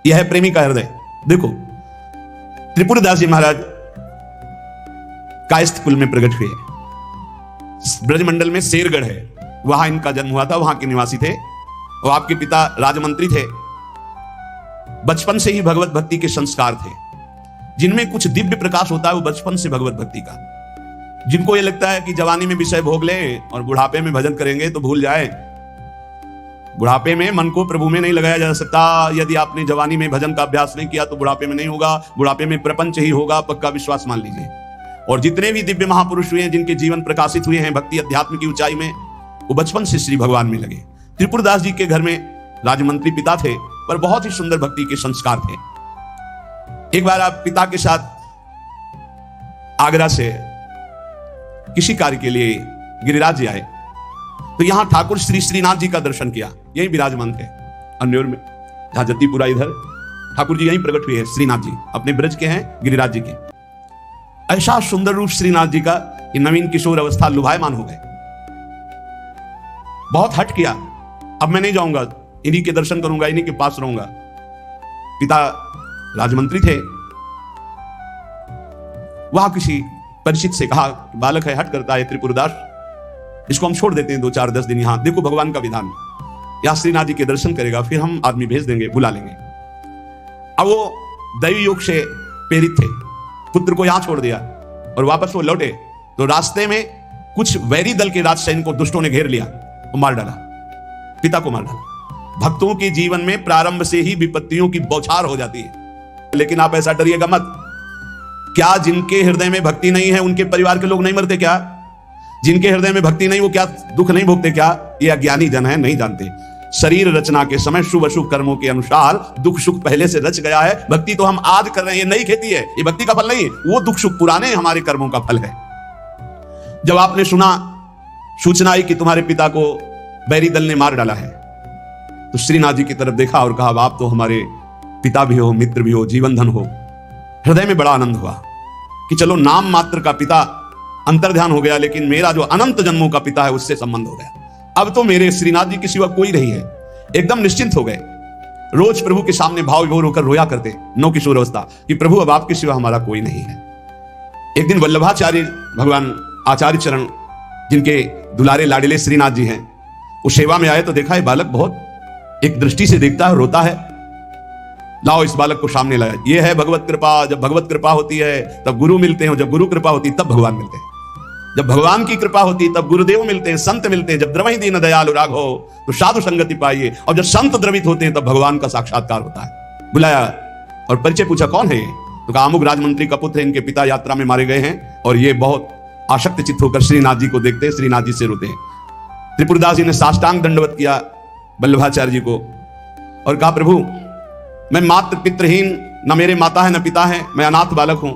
यह है प्रेमी का हृदय। देखो, त्रिपुरदास जी महाराज कायस्थ कुल में प्रकट हुए। ब्रजमंडल में शेरगढ़ है, वहां इनका जन्म हुआ था, वहां के निवासी थे। और आपके पिता राजमंत्री थे। बचपन से ही भगवत भक्ति के संस्कार थे। जिनमें कुछ दिव्य प्रकाश होता है वो बचपन से भगवत भक्ति का। जिनको ये लगता है कि जवानी में विषय भोग लें और बुढ़ापे में भजन करेंगे तो भूल जाए। बुढ़ापे में मन को प्रभु में नहीं लगाया जा सकता। यदि आपने जवानी में भजन का अभ्यास नहीं किया तो बुढ़ापे में नहीं होगा। बुढ़ापे में प्रपंच ही होगा, पक्का विश्वास मान लीजिए। और जितने भी दिव्य महापुरुष हुए हैं, जिनके जीवन प्रकाशित हुए हैं भक्ति अध्यात्म की ऊंचाई में, वो बचपन से श्री भगवान में लगे। त्रिपुरदास जी के घर में राजमंत्री पिता थे, पर बहुत ही सुंदर भक्ति के संस्कार थे। एक बार आप पिता के साथ आगरा से किसी कार्य के लिए गिरिराज जी आए, तो यहां ठाकुर श्री श्रीनाथ जी का दर्शन किया। यही विराजमान थे अन्योर में, जहां जतीपुरा इधर ठाकुर जी यहीं प्रकट हुए हैं। श्रीनाथ जी अपने ब्रज के हैं, गिरिराज जी के। ऐसा सुंदर रूप श्रीनाथ जी का कि नवीन किशोर अवस्था लुभायमान हो गए। बहुत हट किया, अब मैं नहीं जाऊंगा, इन्हीं के दर्शन करूंगा, इन्हीं के पास रहूंगा। पिता राजमंत्री थे। वहां किसी परिचित से कहा, बालक है, हट करता है त्रिपुरदास, इसको हम छोड़ देते हैं 2-4-10 दिन यहां। देखो भगवान का विधान, यहां श्रीनाथ जी के दर्शन करेगा, फिर हम आदमी भेज देंगे, बुला लेंगे। अब वो दैवी योग से प्रेरित थे, पुत्र को यहां छोड़ दिया और वापस वो लौटे तो रास्ते में कुछ वैरी दल के राज सैनिकों दुष्टों ने घेर लिया और मार डाला, पिता को मार डाला। भक्तों के जीवन में प्रारंभ से ही विपत्तियों की बौछार हो जाती है, लेकिन आप ऐसा डरिएगा मत। क्या जिनके हृदय में भक्ति नहीं है उनके परिवार के लोग नहीं मरते क्या? जिनके हृदय में भक्ति नहीं वो क्या दुख नहीं भोगते क्या? ये अज्ञानी जन है, नहीं जानते। शरीर रचना के समय शुभ अशुभ कर्मों के अनुसार दुख सुख पहले से रच गया है। भक्ति तो हम आज कर रहे हैं, ये नई खेती है, ये भक्ति का फल नहीं है, वो दुख सुख पुराने हमारे कर्मों का फल है। जब आपने सुना, सूचना आई कि तुम्हारे पिता को बैरी दल ने मार डाला है, तो श्रीनाथ जी की तरफ देखा और कहा, आप तो हमारे पिता भी हो, मित्र भी हो, जीवन धन हो। हृदय में बड़ा आनंद हुआ कि चलो नाम मात्र का पिता अंतर्ध्यान हो गया, लेकिन मेरा जो अनंत जन्मों का पिता है उससे संबंध हो गया। अब तो मेरे श्रीनाथ जी के सिवा कोई नहीं है। एकदम निश्चिंत हो गए। रोज प्रभु के सामने भाव विभोर होकर रोया करते, नौ किशोर अवस्था, कि प्रभु अब आपके सिवा हमारा कोई नहीं है। एक दिन वल्लभाचार्य भगवान आचार्य चरण, जिनके दुलारे लाडिले श्रीनाथ जी हैं, वो सेवा में आए तो देखा है बालक बहुत एक दृष्टि से देखता है, रोता है। लाओ इस बालक को सामने लाया। ये है भगवत कृपा। जब भगवत कृपा होती है तब गुरु मिलते हैं, जब गुरु कृपा होती है तब भगवान मिलते हैं। जब भगवान की कृपा होती है तब गुरुदेव मिलते हैं, संत मिलते हैं। जब द्रवहि दीन दयालु राघो तो साधु संगति पाइए। और जब संत द्रवित होते हैं तब भगवान का साक्षात्कार होता है। बुलाया और परिचय पूछा, कौन है ये? तो कहा, अमुक राजमंत्री का पुत्र है, इनके पिता यात्रा में मारे गए हैं और ये बहुत आसक्त चित्त होकर श्रीनाथ जी को देखते हैं, श्रीनाथ जी से रोते हैं। त्रिपुरदास जी ने साष्टांग दंडवत किया वल्लभाचार्य जी को और कहा, प्रभु मैं मात्र पितृहीन, न मेरे माता है न पिता है, मैं अनाथ बालक हूं,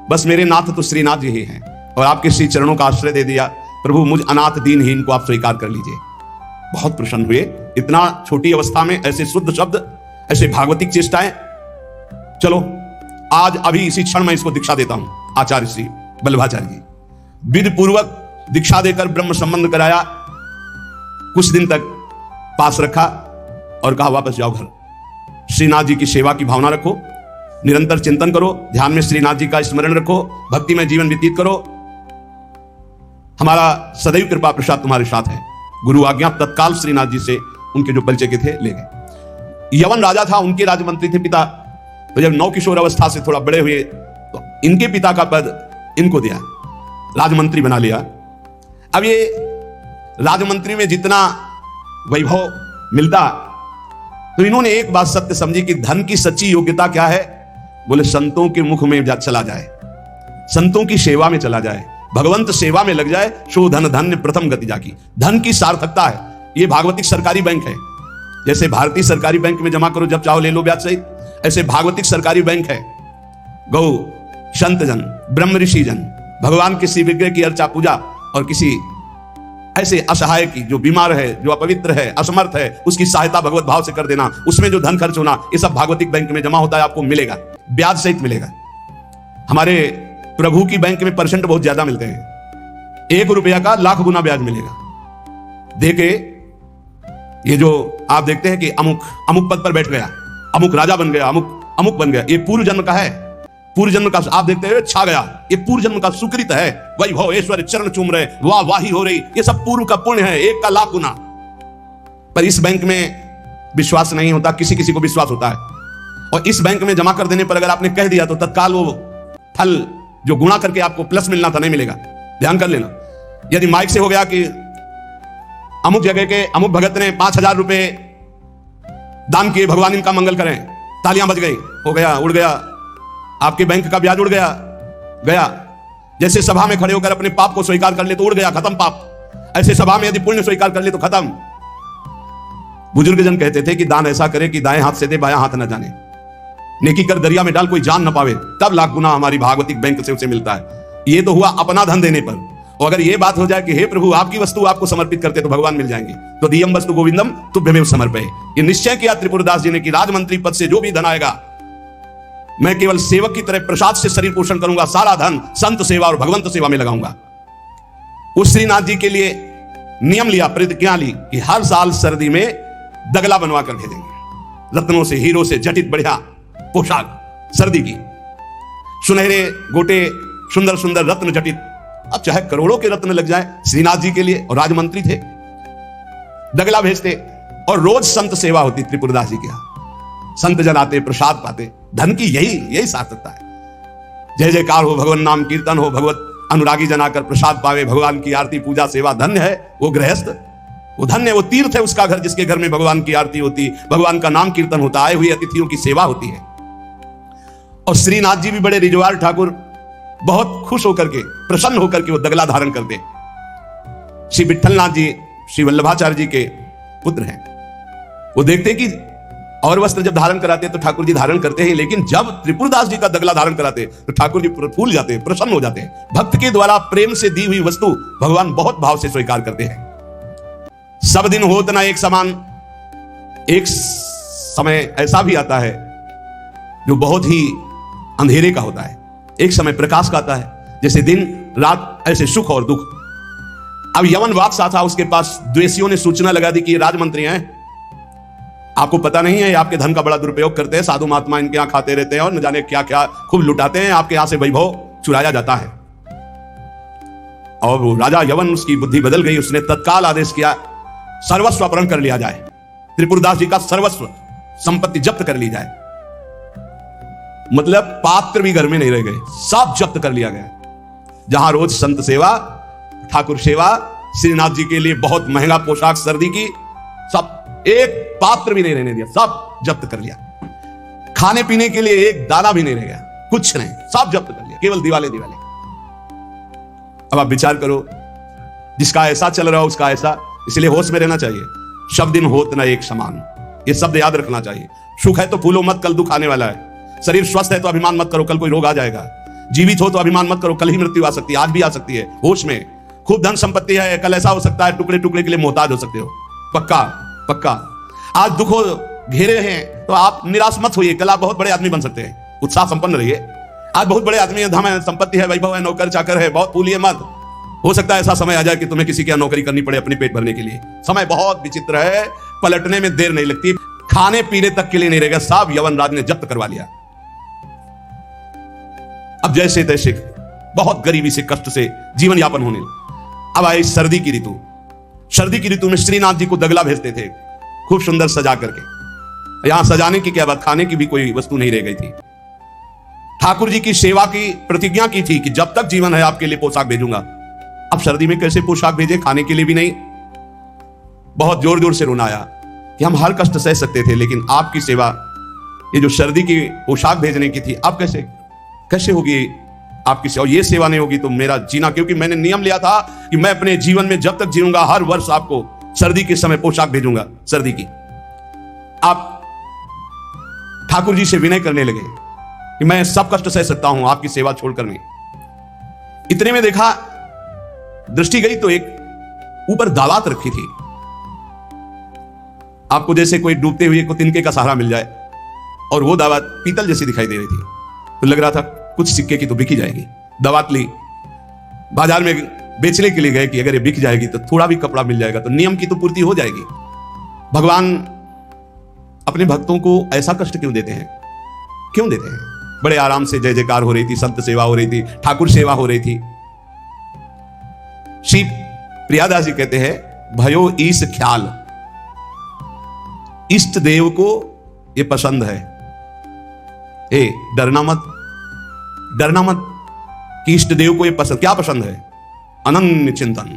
बस मेरे नाथ तो श्रीनाथ जी ही हैं और आपके श्री चरणों का आश्रय दे दिया। प्रभु मुझ अनाथ दीनहीन को आप स्वीकार कर लीजिए। बहुत प्रसन्न हुए। इतना छोटी अवस्था में ऐसे शुद्ध शब्द, ऐसे भागवतिक चेष्टाएं। चलो आज अभी इसी क्षण मैं इसको दीक्षा देता हूं। आचार्य श्री वल्लभाचार्य जी विधि पूर्वक दीक्षा देकर ब्रह्म संबंध कराया। कुछ दिन तक पास रखा और कहा, वापस जाओ घर। श्रीनाथ जी की सेवा की भावना रखो, निरंतर चिंतन करो, ध्यान में श्रीनाथ जी का स्मरण रखो, भक्ति में जीवन व्यतीत करो। हमारा सदैव कृपा प्रसाद तुम्हारे साथ है। गुरु आज्ञा तत्काल श्रीनाथ जी से उनके जो परिचय के थे ले गए। यवन राजा था, उनके राजमंत्री थे पिता। तो जब नौ किशोर अवस्था से थोड़ा बड़े हुए तो इनके पिता का पद इनको दिया, राजमंत्री बना लिया। अब ये राजमंत्री में जितना वैभव मिलता, तो इन्होंने एक बात सत्य समझी कि धन की सच्ची योग्यता क्या है? बोले संतों के मुख में चला जाए, संतों की सेवा में चला जाए, भगवंत सेवा में लग जाए, सो धन धन्य प्रथम गति जाकी। धन की सार्थकता है। ये भागवतिक सरकारी बैंक है। जैसे भारतीय सरकारी बैंक में जमा करो, जब चाहो ले लो ब्याज सहित, ऐसे भागवतिक सरकारी बैंक है। गौ संत जन, ब्रह्म ऋषि जन, भगवान के श्री विग्रह की अर्चा पूजा और किसी ऐसे असहाय की, जो बीमार है, जो अपवित्र है, असमर्थ है, उसकी सहायता भगवत भाव से कर देना, उसमें जो धन खर्च होना, ये सब भागवतिक बैंक में जमा होता है, आपको मिलेगा, ब्याज सहित मिलेगा। हमारे प्रभु की बैंक में परसेंट बहुत ज्यादा मिलते हैं। 1 रुपया का लाख गुना ब्याज मिलेगा। देखे ये जो आप देखते हैं कि अमुक अमुक पद पर बैठ गया, अमुक राजा बन गया, अमुक अमुक बन गया। ये पूर्व जन्म का है, पूर्व जन्म का आप देखते हैं छा गया, ये पूर्व जन्म का सुकृत है। वैभव ऐश्वर्य चरण चूम रहे, वाह वाही हो रही, ये सब पूर्व का पुण्य है, एक का लाख गुना। पर इस बैंक में विश्वास नहीं होता, किसी किसी को विश्वास होता है, और इस बैंक में जमा कर देने पर अगर आपने कह दिया तो तत्काल वो फल जो गुणा करके आपको प्लस मिलना था नहीं मिलेगा। ध्यान कर लेना। यदि माइक से हो गया कि अमुक जगह के अमुक भगत ने 5,000 रुपए दान किए, भगवान इनका मंगल करें, तालियां बज गई, हो गया, उड़ गया, आपके बैंक का ब्याज उड़ गया, गया। जैसे सभा में खड़े होकर अपने पाप को स्वीकार कर ले तो उड़ गया, खत्म पाप। ऐसे सभा में यदि पुण्य स्वीकार कर ले तो खत्म। बुजुर्ग जन कहते थे कि दान ऐसा करे कि दाएं हाथ से दे, बायां हाथ न जाने। नेकी कर दरिया में डाल, कोई जान न पावे, तब लाख गुना हमारी भागवतिक बैंक से उसे मिलता है। ये तो हुआ अपना धन देने पर। और अगर ये बात हो जाए कि हे प्रभु आपकी वस्तु आपको समर्पित करते तो भगवान मिल जाएंगे, तो दियम वस्तु गोविंदम तुभ्यमेव समर्पये। ये निश्चय किया त्रिपुरदास जी ने कि राजमंत्री पद से जो भी धन आएगा मैं केवल सेवक की तरह प्रसाद से शरीर पोषण करूंगा, सारा धन संत सेवा और भगवंत सेवा में लगाऊंगा। उस श्रीनाथ जी के लिए नियम लिया, प्रतिज्ञा ली कि हर साल सर्दी में दगला बनवा कर भेजेंगे, रत्नों से हीरो से जटित बढ़िया पोशाक सर्दी की, सुनहरे गोटे सुंदर सुंदर रत्न जटित। अब चाहे करोड़ों के रत्न लग जाए श्रीनाथ जी के लिए, और राजमंत्री थे, दगला भेजते और रोज संत सेवा होती त्रिपुरदास जी के यहां। संत जन आते, प्रसाद पाते। धन की यही सार्थकता है। जय जयकार हो, भगवान नाम कीर्तन हो, भगवत अनुरागी जन आकर प्रसाद पावे, भगवान की आरती पूजा सेवा। धन्य है वो गृहस्थ, वो धन्य, वो तीर्थ है उसका घर जिसके घर में भगवान की आरती होती, भगवान का नाम कीर्तन होता, आए हुए अतिथियों की सेवा होती है। और श्रीनाथ जी भी बड़े रिजवार ठाकुर, बहुत खुश होकर के, प्रसन्न होकर के वो दगला धारण करते। श्री विठलनाथ जी श्री वल्लभाचार्य जी के पुत्र हैं। वो देखते कि और वस्त्र जब धारण कराते तो ठाकुर जी धारण करते हैं, लेकिन जब त्रिपुरदास जी का दगला धारण कराते तो ठाकुर जी फूल जाते, प्रसन्न हो जाते हैं। भक्त के द्वारा प्रेम से दी हुई वस्तु भगवान बहुत भाव से स्वीकार करते हैं। सब दिन होत ना एक समान, एक समय ऐसा भी आता है जो बहुत ही अंधेरे का होता है, एक समय प्रकाश का आता है। जैसे दिन रात, ऐसे सुख और दुख। अब यवन बादशाह था, उसके पास द्वेषियों ने सूचना लगा दी कि ये राजमंत्री हैं, आपको पता नहीं है, ये आपके धन का बड़ा दुरुपयोग करते हैं, साधु महात्मा इनके यहां खाते रहते हैं और न जाने क्या क्या खूब लुटाते हैं, आपके यहां से वैभव चुराया जाता है। और वो राजा यवन, उसकी बुद्धि बदल गई, उसने तत्काल आदेश किया सर्वस्व अपहरण कर लिया जाए, त्रिपुरदास जी का सर्वस्व संपत्ति जब्त कर ली जाए। मतलब पात्र भी घर में नहीं रह गए, सब जब्त कर लिया गया। जहां रोज संत सेवा, ठाकुर सेवा, श्रीनाथ जी के लिए बहुत महंगा पोशाक सर्दी की, सब, एक पात्र भी नहीं रहने दिया, सब जब्त कर लिया। खाने पीने के लिए एक दाना भी नहीं रह गया, कुछ नहीं, सब जब्त कर लिया, केवल दिवाले दिवाले। अब आप विचार करो, जिसका ऐसा चल रहा हो उसका ऐसा। इसलिए होश में रहना चाहिए। शब्द दिन होत ना एक समान, ये शब्द याद रखना चाहिए। सुख है तो फूलो मत, कल दुख आने वाला है। शरीर स्वस्थ है तो अभिमान मत करो, कल कोई रोग आ जाएगा। जीवित हो तो अभिमान मत करो, कल ही मृत्यु आ सकती है, आज भी आ सकती है। होश में। खूब धन संपत्ति है, कल ऐसा हो सकता है टुकड़े टुकड़े के लिए मोहताज हो सकते हो। पक्का पक्का। आज दुखों घेरे हैं तो आप निराश मत होइए, कल आप बहुत बड़े आदमी बन सकते हैं। उत्साह संपन्न रहिए। आज बहुत बड़े आदमी है, धन है, संपत्ति है, वैभव है, नौकर चाकर है, बहुत फूलिए मत। हो सकता है ऐसा समय आ जाए कि तुम्हें किसी की नौकरी करनी पड़े अपनी पेट भरने के लिए। समय बहुत विचित्र है, पलटने में देर नहीं लगती। खाने पीने तक के लिए नहीं रहेगा, सब यवन राज ने जब्त करवा लिया। अब जैसे तैसे बहुत गरीबी से, कष्ट से जीवन यापन होने। अब आई सर्दी की ऋतु। सर्दी की ऋतु में श्रीनाथ जी को दगला भेजते थे, खूब सुंदर सजा करके। यहां सजाने की क्या बात, खाने की भी कोई वस्तु नहीं रह गई थी। ठाकुर जी की सेवा की प्रतिज्ञा की थी कि जब तक जीवन है आपके लिए पोशाक भेजूंगा। अब सर्दी में कैसे पोशाक भेजे, खाने के लिए भी नहीं। बहुत जोर जोर से रोना आया कि हम हर कष्ट सह सकते थे, लेकिन आपकी सेवा, ये जो सर्दी की पोशाक भेजने की थी, अब कैसे होगी आपकी सेवा। और ये सेवा नहीं होगी तो मेरा जीना, क्योंकि मैंने नियम लिया था कि मैं अपने जीवन में जब तक जीऊंगा हर वर्ष आपको सर्दी के समय पोशाक भेजूंगा, सर्दी की। आप ठाकुर जी से विनय करने लगे कि मैं सब कष्ट सह सकता हूं, आपकी सेवा छोड़कर नहीं। इतने में देखा, दृष्टि गई तो एक ऊपर दावात रखी थी। आपको जैसे कोई डूबते हुए को तिनके का सहारा मिल जाए, और वो दावात पीतल जैसी दिखाई दे रही थी। तो लग रहा था कुछ सिक्के की तो बिकी जाएगी। दावात ली, बाजार में बेचने के लिए गए कि अगर ये बिक जाएगी तो थोड़ा भी कपड़ा मिल जाएगा तो नियम की तो पूर्ति हो जाएगी। भगवान अपने भक्तों को ऐसा कष्ट क्यों देते हैं? क्यों देते हैं? बड़े आराम से जय जयकार हो रही थी, संत सेवा हो रही थी, ठाकुर सेवा हो रही थी। श्री प्रियादास जी कहते हैं, भयो ईश ख्याल, इष्ट देव को ये पसंद है। ए डरना मत, डरना मत कि इष्ट देव को ये पसंद, क्या पसंद है? अनन्य चिंतन,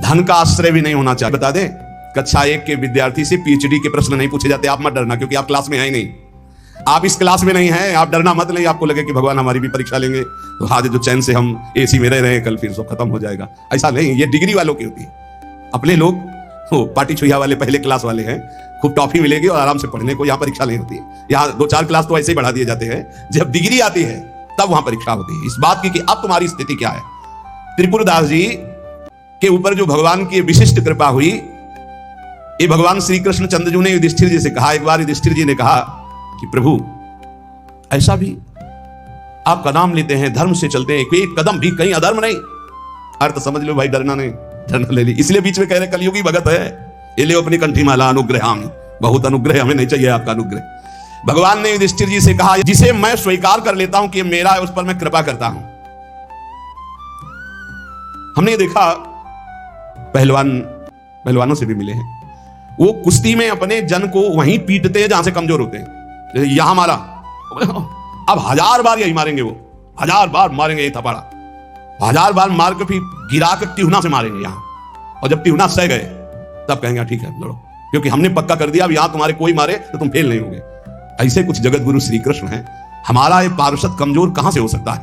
धन का आश्रय भी नहीं होना चाहिए। बता दें, कक्षा 1 के विद्यार्थी से पीएचडी के प्रश्न नहीं पूछे जाते। आप मत डरना, क्योंकि आप क्लास में हैं ही नहीं, आप इस क्लास में नहीं हैं। आप डरना मत, नहीं आपको लगे कि भगवान हमारी भी परीक्षा लेंगे तो आज जो चैन से हम एसी में रह रहे हैं कल फिर सब खत्म हो जाएगा। ऐसा नहीं, ये डिग्री वालों की होती है। अपने लोग वो पार्टी छुइया वाले पहले क्लास वाले हैं, खूब टॉफी मिलेगी और आराम से पढ़ने को, यहाँ परीक्षा नहीं होती है। यहाँ 2-4 क्लास तो ऐसे ही बढ़ा दिए जाते हैं, जब डिग्री आती है तब वहां परीक्षा होती है इस बात की कि अब तुम्हारी स्थिति क्या है। त्रिपुरदास जी के ऊपर जो भगवान की विशिष्ट कृपा हुई, ये भगवान श्री कृष्ण चंद्रजू ने युधिष्ठिर जी से कहा। एक बार युधिष्ठिर जी ने कहा कि प्रभु ऐसा भी आपका नाम लेते हैं, धर्म से चलते हैं, कोई कदम भी कहीं अधर्म नहीं। अर्थ समझ लो भाई, डरना नहीं, डरना ले ली। इसलिए बीच में कह रहे कलयुगी भगत है, ये ले अपनी कंठी माला अनुग्रहाम, बहुत अनुग्रह, हमें नहीं चाहिए आपका अनुग्रह। भगवान ने युधिष्ठिर जी से कहा, जिसे मैं स्वीकार कर लेता हूं कि मेरा है, उस पर मैं कृपा करता हूं। हमने देखा पहलवानों से भी मिले हैं, वो कुश्ती में अपने जन को वहीं पीटते हैं जहां से कमजोर होते हैं। जैसे यहां मारा, अब 1000 बार यही मारेंगे, वो 1000 बार मारेंगे ये थपाड़ा, 1000 बार मार के फिर गिरा के टिहुना से मारेंगे यहां, और जब टिहुना सह गए तब कहेंगे ठीक है लड़ो, क्योंकि हमने पक्का कर दिया अब यहां तुम्हारे कोई मारे तो तुम फेल नहीं होगे। ऐसे कुछ जगत गुरु श्री कृष्ण हैं। हमारा ये पार्षद कमजोर कहां से हो सकता है?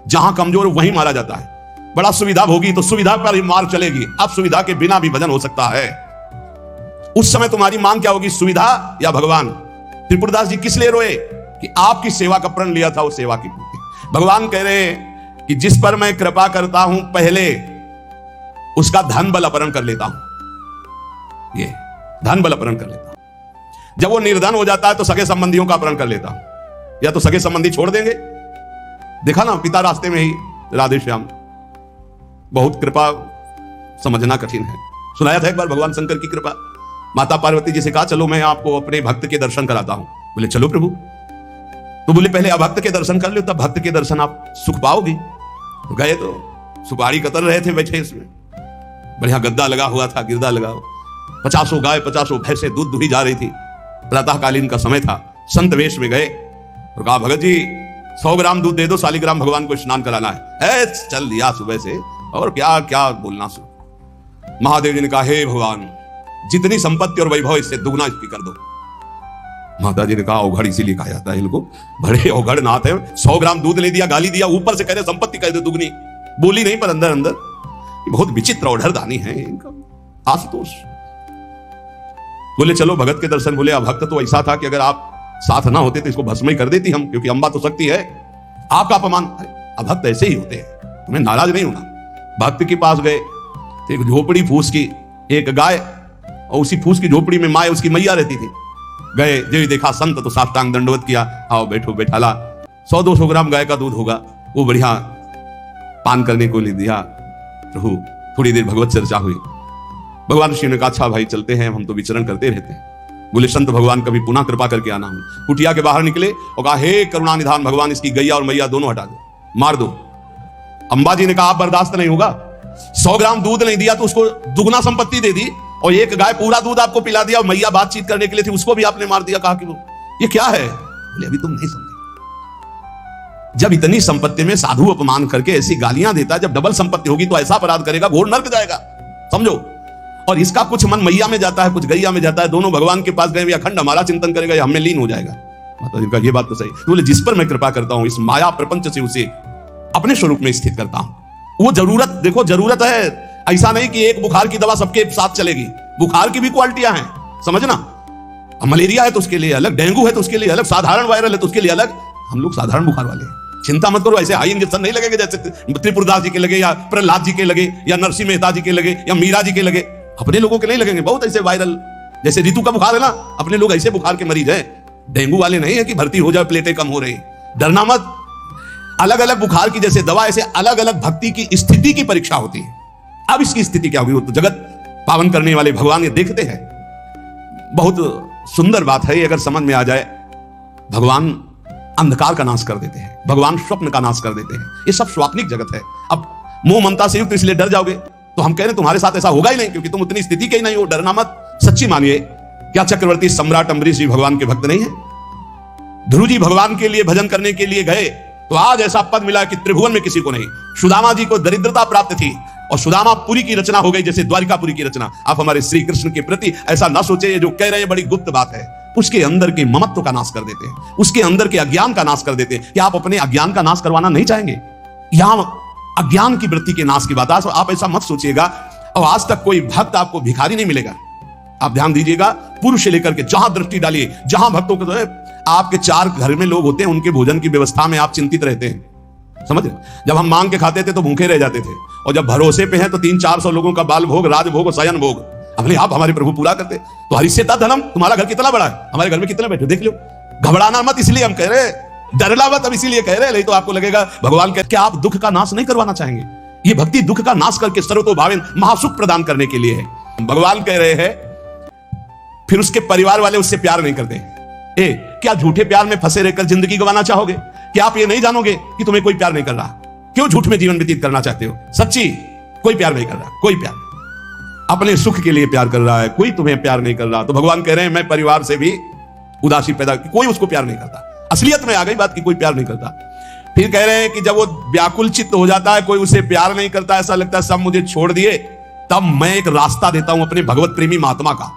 जहां कमजोर वहीं मारा जाता है। बड़ा सुविधा होगी तो सुविधा पर ही मार चलेगी, अब सुविधा के बिना भी भजन हो सकता है। उस समय तुम्हारी मांग क्या होगी, सुविधा या भगवान? त्रिपुरदास जी किस लिए रोए? कि आपकी सेवा का प्रण लिया था, वो सेवा की पूर्ति। भगवान कह रहे हैं कि जिस पर मैं कृपा करता हूं पहले उसका धन बल अपहरण कर लेता हूं, ये धन बल अपहरण कर लेता हूं। जब वो निर्धन हो जाता है तो सगे संबंधियों का अपहरण कर लेता हूं, या तो सगे संबंधी छोड़ देंगे। देखा ना पिता रास्ते में ही राधे श्याम, बहुत कृपा समझना कठिन है। सुनाया था एक बार भगवान शंकर की कृपा। माता पार्वती जी से कहा चलो मैं आपको अपने भक्त के दर्शन कराता हूं। बोले चलो प्रभु। तो बोले पहले अभक्त के दर्शन कर लो, तब भक्त के दर्शन आप सुख पाओगे। तो गए तो सुपारी कतर रहे थे बैठे, इसमें बढ़िया गद्दा लगा हुआ था, गिरदा लगा हुआ, 50 गाय 50 भैंसे दूध दुही जा रही थी। प्रातःकालीन का समय था, संत वेश में गए और कहा भगत जी 100 ग्राम दूध दे दो, शालिग्राम भगवान को स्नान कराना है। चल दिया सुबह से, और क्या क्या बोलना सो। महादेव जी ने कहा हे भगवान जितनी संपत्ति और वैभव इससे दुगना इसकी कर दो। माता जी ने कहा औघड़ इसीलिए कहा जाता है इनको, बड़े औघड़ नाथ है। 100 ग्राम दूध ले दिया, गाली दिया, ऊपर से कह रहे संपत्ति कह दे दुगनी। बोली नहीं पर अंदर अंदर बहुत विचित्र औढ़ दानी है इनका। आशुतोष बोले चलो भगत के दर्शन। बोले अभक्त तो ऐसा था कि अगर आप साथ ना होते तो इसको भस्म ही कर देती हम, क्योंकि अंबा तो शक्ति है, आपका अपमान। अभक्त ऐसे ही होते हैं, तुम्हें नाराज नहीं होना। भक्त के पास गए, एक झोपड़ी फूस की, एक गाय, और उसी फूस की झोपड़ी में माँ उसकी मैया रहती थी। गए जो देखा संत तो साष्टांग दंडवत किया, आओ बैठो बैठाला। 100-200 ग्राम गाय का दूध होगा, वो बढ़िया पान करने को ले दिया। प्रभु थोड़ी देर भगवत चर्चा हुई। भगवान श्री ने कहा अच्छा भाई चलते हैं, हम तो विचरण करते रहते हैं। बोले संत भगवान कभी पुनः कृपा करके आना हूं। कुटिया के बाहर निकले और कहा हे करुणा निधान भगवान, इसकी गैया और मैया दोनों हटा दो, मार दो। अंबा जी ने कहा बर्दाश्त नहीं होगा। 100 ग्राम दूध नहीं दिया तो उसको दुगना संपत्ति दे दी, और एक गाय पूरा दूध आपको पिला दिया, और मैया बातचीत करने के लिए थी उसको भी आपने मार दिया। कहा कि वो ये क्या है? बोले अभी तुम नहीं समझे। जब इतनी संपत्ति में साधु अपमान करके ऐसी गालियां देता है, जब डबल संपत्ति होगी तो ऐसा अपराध करेगा घोर नर्क जाएगा, समझो। और इसका कुछ मन मैया में जाता है, कुछ गैया में जाता है। दोनों भगवान के पास गए, अखंड हमारा चिंतन करेगा या हमें लीन हो जाएगा। माता जी का ये बात तो सही। तो बोले जिस पर मैं कृपा करता हूं, इस माया प्रपंच से उसे अपने स्वरूप में स्थित करता हूं। वो जरूरत देखो, जरूरत है। ऐसा नहीं कि एक बुखार की दवा सबके साथ चलेगी, बुखार की भी क्वालिटियां हैं, समझना। मलेरिया है तो उसके लिए अलग, डेंगू है तो उसके लिए अलग, साधारण वायरल है तो उसके लिए अलग। हम लोग साधारण बुखार वाले हैं, चिंता मत करो। ऐसे हाई इंजेक्शन नहीं लगेंगे जैसे त्रिपुरदास जी के लगे, या प्रहलाद जी के लगे, या नरसिंह मेहता जी के लगे, या मीरा जी के लगे। अपने लोगों के नहीं लगेंगे। बहुत ऐसे वायरल, जैसे ऋतु का बुखार है ना, अपने लोग ऐसे बुखार के मरीज हैं। डेंगू वाले नहीं है कि भर्ती हो जाए प्लेटें कम हो रही, डरना मत। अलग अलग बुखार की जैसे दवा, ऐसे अलग अलग भक्ति की स्थिति की परीक्षा होती है। अब इसकी स्थिति क्या होगी, वो तो जगत पावन करने वाले भगवान ये देखते हैं। बहुत सुंदर बात है ये, अगर समझ में आ जाए। भगवान अंधकार का नाश कर देते हैं, भगवान स्वप्न का नाश कर देते हैं। ये सब स्वाप्निक जगत है। अब मोह ममता से युक्त इसलिए डर जाओगे, तो हम कह रहे हैं तुम्हारे साथ ऐसा होगा ही नहीं, क्योंकि तुम उतनी स्थिति के ही नहीं हो। डरना मत, सच्ची मानिए। क्या चक्रवर्ती सम्राट अम्बरीश जी भगवान के भक्त नहीं है? ध्रुव जी भगवान के लिए भजन करने के लिए गए तो आज ऐसा पद मिला कि त्रिभुवन में किसी को नहीं। सुदामा जी को दरिद्रता प्राप्त थी और सुदामापुरी की रचना हो गई जैसे द्वारिकापुरी की रचना। आप हमारे श्री कृष्ण के प्रति ऐसा ना सोचे, ये जो कह रहे हैं बड़ी गुप्त बात है। उसके अंदर के ममत्व का नाश कर देते हैं, उसके अंदर के अज्ञान का नाश कर देते हैं। क्या आप अपने अज्ञान का नाश करवाना नहीं चाहेंगे? यहां अज्ञान की वृत्ति के नाश की बात। आप ऐसा मत सोचिएगा। और आज तक कोई भक्त आपको भिखारी नहीं मिलेगा। आप ध्यान दीजिएगा, पुरुष से लेकर के जहां दृष्टि डालिए, जहां भक्तों को, आपके 4 घर में लोग होते हैं, उनके भोजन की व्यवस्था में आप चिंतित रहते हैं। समझ रहे? जब हम मांग के खाते थे तो भूखे रह जाते थे, और जब भरोसे पे हैं तो 300-400 लोगों का बाल भोग, राजभोग और शयन भोग अपने आप हमारे प्रभु पूरा करते। तो हरिष्यता धनम, तुम्हारा घर कितना बड़ा है, हमारे घर में कितने बैठे देख लो। घबराना मत, इसलिए हम कह रहे, डरना मत, अब इसीलिए कह रहे। नहीं तो आपको लगेगा भगवान कहते क्या आप दुख का नाश नहीं करवाना चाहेंगे? ये भक्ति दुख का नाश करके सर्वतोभावेन महासुख प्रदान करने के लिए है। भगवान कह रहे हैं फिर उसके परिवार वाले उससे प्यार नहीं करते। क्या झूठे प्यार में फंसे रहकर जिंदगी गंवाना चाहोगे? क्या आप ये नहीं जानोगे कि तुम्हें कोई प्यार नहीं कर रहा? क्यों झूठ में जीवन व्यतीत करना चाहते हो? सच्ची कोई प्यार नहीं कर रहा, कोई प्यार, अपने सुख के लिए प्यार कर रहा है, कोई तुम्हें प्यार नहीं कर रहा। तो भगवान कह रहे हैं मैं परिवार से भी उदासी पैदा, कोई उसको प्यार नहीं करता। असलियत में आ गई बात कि कोई प्यार नहीं करता। फिर कह रहे हैं कि जब वो व्याकुल चित्त हो जाता है, कोई उसे प्यार नहीं करता, ऐसा लगता है सब मुझे छोड़ दिए, तब मैं एक रास्ता देता हूं अपने भगवत प्रेमी महात्मा का।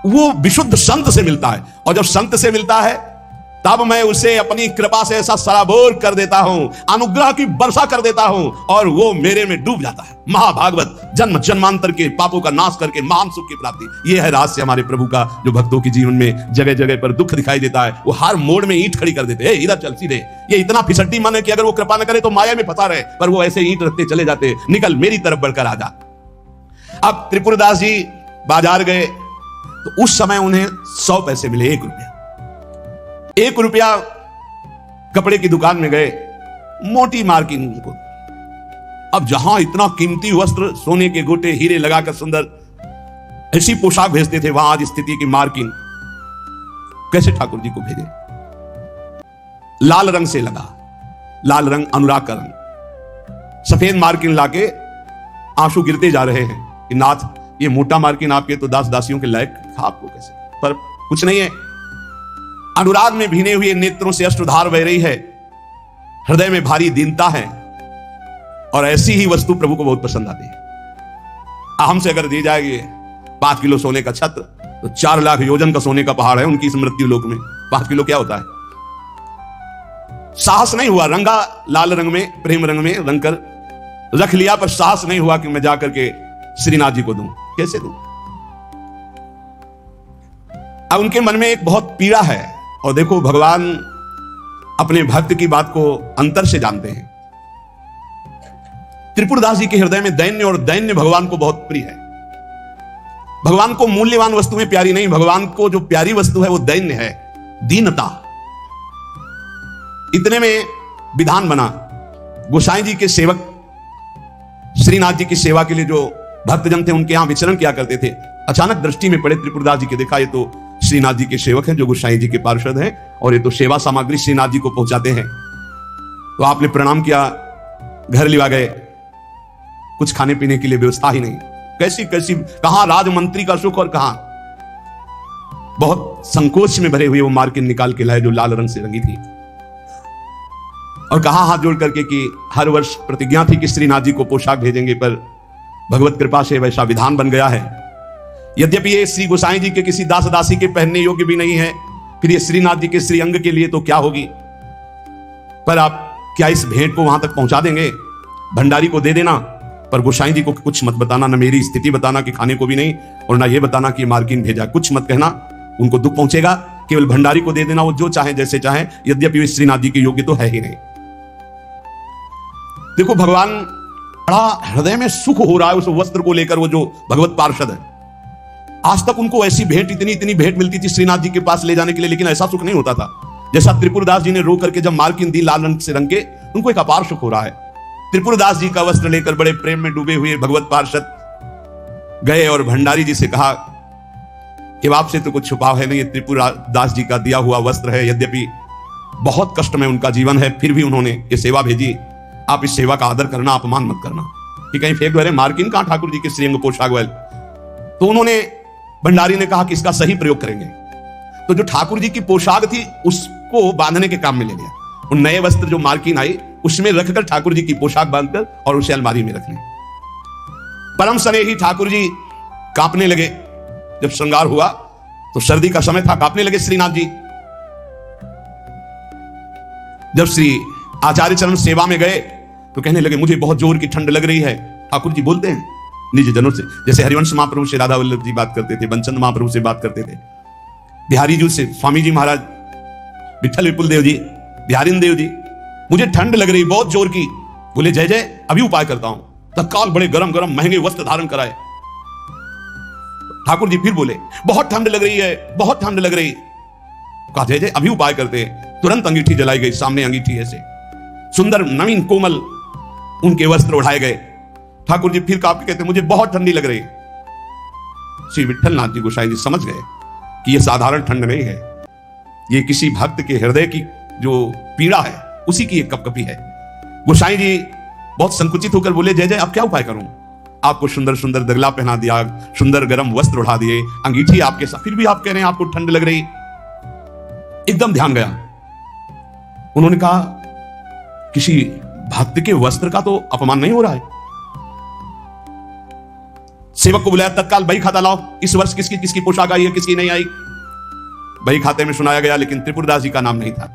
वो विशुद्ध संत से मिलता है, और जब संत से मिलता है तब मैं उसे अपनी कृपा से ऐसा सराबोर कर देता हूं, अनुग्रह की वर्षा कर देता हूं, और वो मेरे में डूब जाता है। महाभागवत जन्म जन्मांतर के पापों का नाश करके महान सुख की प्राप्ति। ये है रहस्य हमारे प्रभु का, जो भक्तों के जीवन में जगह जगह पर दुख दिखाई देता है। वो हर मोड़ में ईंट खड़ी कर देते हैं, इधर चल सीधे। ये इतना फिसड्डी मन है कि अगर वो कृपा न करे तो माया में फंसा रहे, पर वो ऐसे ईंट रखते चले जाते, निकल मेरी तरफ बढ़कर आ जा। अब त्रिपुरदास जी बाजार गए तो उस समय उन्हें 100 पैसे मिले, 1 रुपया। 1 रुपया कपड़े की दुकान में गए, मोटी मार्किंग उनको। अब जहां इतना कीमती वस्त्र, सोने के गोटे, हीरे लगाकर सुंदर ऐसी पोशाक भेजते थे, वहां आज स्थिति की मार्किंग कैसे ठाकुर जी को भेजे? लाल रंग से लगा, लाल रंग अनुराग का रंग, सफेद मार्किन लाके आंसू गिरते जा रहे हैं कि नाथ ये मोटा मार्किन आपके तो दास दासियों के लायक था, आपको कैसे? पर कुछ नहीं है। अनुराग में भीने हुए नेत्रों से अश्रुधार बह रही है, हृदय में भारी दीनता है, और ऐसी ही वस्तु प्रभु को बहुत पसंद आती है। हमसे अगर दी जाएगी 5 किलो सोने का छत्र, तो 4 लाख योजन का सोने का पहाड़ है उनकी मृत्यु लोक में। 5 किलो क्या होता है? साहस नहीं हुआ, रंगा लाल रंग में, प्रेम रंग में रंग कर रख लिया, पर साहस नहीं हुआ कि मैं जाकर के श्रीनाथ जी को दूं। कैसे दूं? अब उनके मन में एक बहुत पीड़ा है, और देखो भगवान अपने भक्त की बात को अंतर से जानते हैं। त्रिपुरदास जी के हृदय में दैन्य, और दैन्य भगवान को बहुत प्रिय है। भगवान को मूल्यवान वस्तुएं प्यारी नहीं, भगवान को जो प्यारी वस्तु है वो दैन्य है, दीनता। इतने में विधान बना, गोसाई जी के सेवक श्रीनाथ जी की सेवा के लिए जो भक्तजन थे उनके यहां विचरण किया करते थे, अचानक दृष्टि में पड़े त्रिपुरदास जी के। देखा ये तो श्रीनाथ जी के सेवक हैं, जो गोसाई जी के पार्षद हैं, और ये तो सेवा सामग्री श्रीनाथ जी को पहुंचाते हैं। तो आपने प्रणाम किया, घर लिवा गए, कुछ खाने पीने के लिए व्यवस्था ही नहीं। कैसी कैसी, कहां राजमंत्री का सुख और कहां, बहुत संकोच में भरे हुए वो मार्किन निकाल के लाए जो लाल रंग से रंगी थी, और कहा हाथ जोड़ करके कि हर वर्ष प्रतिज्ञा थी कि श्रीनाथ जी को पोशाक भेजेंगे, पर भगवत कृपा से वैसा विधान बन गया है। यद्यपि ये श्री गोसाई जी के किसी दास दासी के पहनने योग्य भी नहीं है, फिर ये श्रीनाथ जी के श्री अंग के लिए तो क्या होगी। पर आप क्या इस भेंट को वहां तक पहुंचा देंगे? भंडारी को दे देना, पर गोसाई जी को कुछ मत बताना, ना मेरी स्थिति बताना कि खाने को भी नहीं, और ना ये बताना कि मार्किन भेजा, कुछ मत कहना, उनको दुख पहुंचेगा। केवल भंडारी को दे देना, वो जो चाहे जैसे चाहे, यद्यपि वे श्रीनाथ जी के योग्य तो है ही नहीं। देखो भगवान बड़ा हृदय में सुख हो रहा है उस वस्त्र को लेकर, वो जो भगवत पार्षद है। आज तक उनको ऐसी भेंट, इतनी इतनी भेंट मिलती थी श्रीनाथ जी के पास ले जाने के लिए, लेकिन ऐसा सुख नहीं होता था जैसा त्रिपुरदास जी ने रो करके जब मार्किन दी लाल रंग से रंग के, उनको एक अपार सुख हो रहा है। त्रिपुरदास जी का वस्त्र लेकर बड़े प्रेम में डूबे हुए भगवत पार्षद गए और भंडारी जी से कहा कि आपसे तो कुछ छुपाव है नहीं, ये त्रिपुरा दास जी का दिया हुआ वस्त्र है, यद्यपि बहुत कष्ट में उनका जीवन है, फिर भी उन्होंने ये सेवा भेजी। आप इस सेवा का आदर करना, अपमान मत करना कि कहीं फेंक दे, मार्किन कहां ठाकुर जी के श्रीअंग पोशाक वाल। तो उन्होंने, भंडारी ने कहा कि इसका सही प्रयोग करेंगे। तो जो ठाकुर जी की पोशाक थी उसको बांधने के काम में ले लिया। उन नए वस्त्र जो मार्किन आई उसमें रखकर ठाकुर जी की पोशाक बांधकर और उसे अलमारी में रख ली। परम स्नेही ठाकुर जी कांपने लगे। जब श्रृंगार हुआ तो सर्दी का समय था, कांपने लगे श्रीनाथ जी। जब श्री आचार्य चरण सेवा में गए तो कहने लगे मुझे बहुत जोर की ठंड लग रही है। ठाकुर जी बोलते हैं निज जनों से, जैसे हरिवंश महाप्रभु से राधा वल्लभ जी बात करते थे, बंचन महाप्रभु से बात करते थे, बिहारी जी से स्वामी जी महाराज, विठल विपुल देव जी, बिहारी देव जी, मुझे ठंड लग रही बहुत जोर की। बोले जय जय, अभी उपाय करता हूं। तत्काल बड़े गरम गरम महंगे वस्त्र धारण कराए। ठाकुर जी फिर बोले बहुत ठंड लग रही है, बहुत ठंड लग रही। कहा जय जय, अभी उपाय करते हैं। तुरंत अंगीठी जलाई गई, सामने अंगीठी ऐसे सुंदर नवीन कोमल उनके वस्त्र उठाए गए। ठाकुर जी फिर कांप के कहते मुझे बहुत ठंडी लग रही। श्री विठल नाथ जी गोसाई जी समझ गए कि यह साधारण ठंड नहीं है, ये किसी भक्त के हृदय की जो पीड़ा है उसी की एक कपकपी है। गोसाई जी बहुत संकुचित होकर बोले जय जय, अब क्या उपाय करूं? आपको सुंदर सुंदर दगला पहना दिया, सुंदर गरम वस्त्र उठा दिए, अंगीठी आपके साथ, फिर भी आप कह रहे हैं आपको ठंड लग रही। एकदम ध्यान गया। उन्होंने कहा किसी भक्त के वस्त्र का तो अपमान नहीं हो रहा है। सेवक को बुलाया, तत्काल बही खाता लाओ, इस वर्ष किसकी किसकी पोशाक आई है, किसकी नहीं आई। बही खाते में सुनाया गया, लेकिन त्रिपुरदास जी का नाम नहीं था।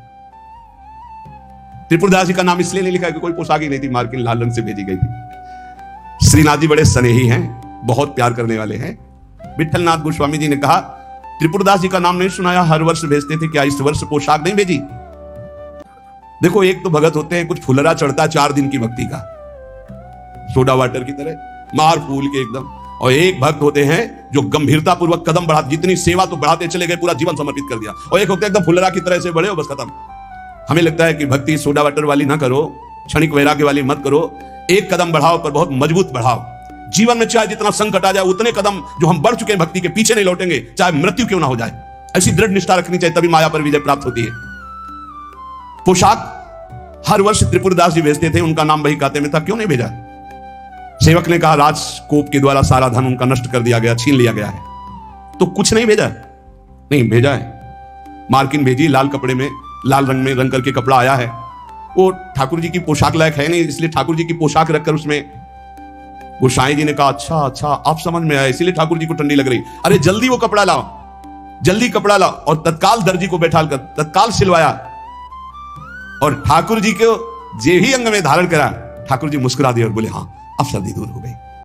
त्रिपुरदास जी का नाम इसलिए नहीं लिखा कि कोई पोशाक ही नहीं थी, मार्किन लाल रंग से भेजी गई थी। श्रीनाथ जी बड़े स्नेही हैं, बहुत प्यार करने वाले हैं। विठल नाथ गोस्वामी जी ने कहा त्रिपुरदास जी का नाम नहीं सुनाया, हर वर्ष भेजते थे, क्या इस वर्ष पोशाक नहीं भेजी? देखो एक तो भगत होते हैं कुछ फुलरा चढ़ता 4 दिन की भक्ति का, सोडा वाटर की तरह मार फूल के एकदम, और एक भक्त होते हैं जो गंभीरता पूर्वक कदम बढ़ा, जितनी सेवा तो बढ़ाते चले गए, पूरा जीवन समर्पित कर दिया। और एक होते हैं एकदम फुलरा की तरह से बढ़े और बस खत्म। हमें लगता है कि भक्ति सोडा वाटर वाली ना करो, क्षणिक वैराग्य वाली मत करो, एक कदम बढ़ाओ पर बहुत मजबूत बढ़ाओ। जीवन में चाहे जितना संकट आ जाए, उतने कदम जो हम बढ़ चुके हैं भक्ति के, पीछे नहीं लौटेंगे, चाहे मृत्यु क्यों ना हो जाए। ऐसी दृढ़ निष्ठा रखनी चाहिए, तभी माया पर विजय प्राप्त होती है। पोशाक हर वर्ष त्रिपुरदास जी भेजते थे, उनका नाम बही खाते में था, क्यों नहीं भेजा? सेवक ने कहा राजकोप के द्वारा सारा धन उनका नष्ट कर दिया गया, छीन लिया गया है, तो कुछ नहीं भेजा? नहीं भेजा है। मार्किन भेजी, लाल कपड़े में, लाल रंग में रंग करके कपड़ा आया है, वो ठाकुर जी की पोशाक लायक है नहीं, इसलिए ठाकुर जी की पोशाक रखकर उसमें। गोसाई जी ने कहा अच्छा अच्छा, आप समझ में आया, इसीलिए ठाकुर जी को ठंडी लग रही। अरे जल्दी वो कपड़ा लाओ, जल्दी कपड़ा लाओ। और तत्काल दर्जी को बैठा कर तत्काल सिलवाया, और ठाकुर जी को जे ही अंग में धारण करा, ठाकुर जी मुस्कुरा दिए और बोले हाँ अब सर्दी दूर हो गई।